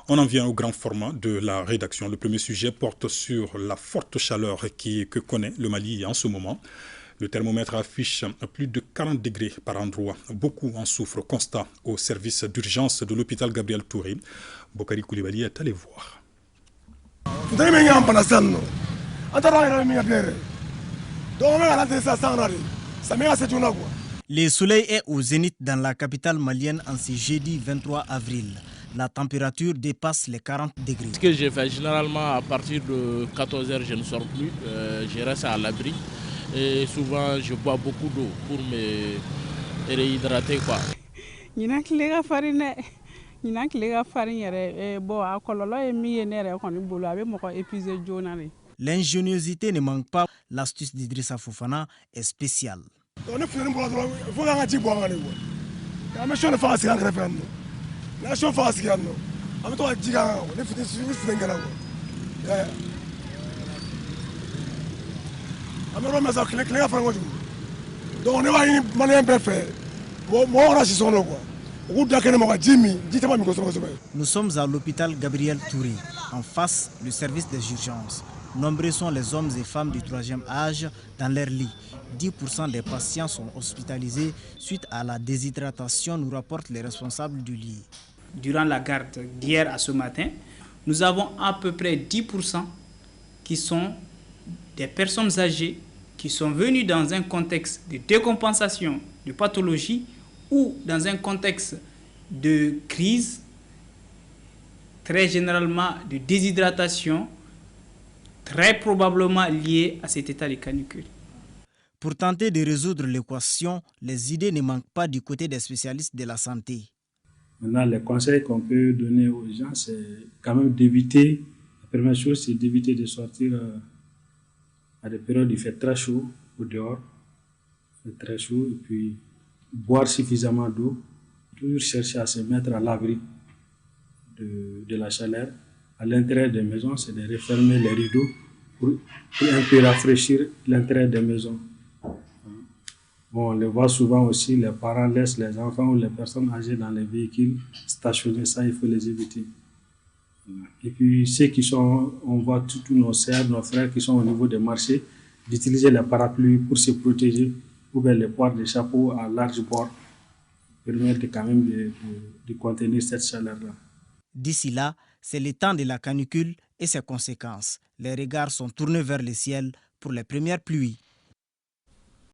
On en vient au grand format de la rédaction. Le premier sujet porte sur la forte chaleur que connaît le Mali en ce moment. Le thermomètre affiche plus de 40 degrés par endroit. Beaucoup en souffrent. Constat au service d'urgence de l'hôpital Gabriel Touré. Bokari Koulibaly est allé voir. Le soleil est au zénith dans la capitale malienne en ce jeudi 23 avril. La température dépasse les 40 degrés. Ce que je fais généralement à partir de 14 h, je ne sors plus, je reste à l'abri et souvent je bois beaucoup d'eau pour me réhydrater quoi. L'ingéniosité ne manque pas, l'astuce d'Idrissa Fofana est spéciale. Nous sommes à l'hôpital Gabriel Touré, en face du service des urgences. Nombreux sont les hommes et femmes du troisième âge dans leur lit. 10% des patients sont hospitalisés suite à la déshydratation, nous rapportent les responsables du lit. Durant la garde d'hier à ce matin, nous avons à peu près 10% qui sont des personnes âgées qui sont venues dans un contexte de décompensation de pathologie ou dans un contexte de crise, très généralement de déshydratation, très probablement liée à cet état de canicule. Pour tenter de résoudre l'équation, les idées ne manquent pas du côté des spécialistes de la santé. Maintenant, les conseils qu'on peut donner aux gens, c'est quand même d'éviter, la première chose, c'est d'éviter de sortir à des périodes où il fait très chaud au dehors, il fait très chaud, et puis boire suffisamment d'eau, toujours chercher à se mettre à l'abri de la chaleur. À l'intérieur des maisons, c'est de refermer les rideaux pour un peu rafraîchir l'intérieur des maisons. Bon, on le voit souvent aussi, les parents laissent les enfants ou les personnes âgées dans les véhicules stationnés, ça il faut les éviter. Et puis ceux qui sont, on voit tous nos sœurs, nos frères qui sont au niveau des marchés, d'utiliser les parapluies pour se protéger, ou bien les poires de chapeau à large bord, permettent quand même de contenir cette chaleur-là. D'ici là, c'est le temps de la canicule et ses conséquences. Les regards sont tournés vers le ciel pour les premières pluies.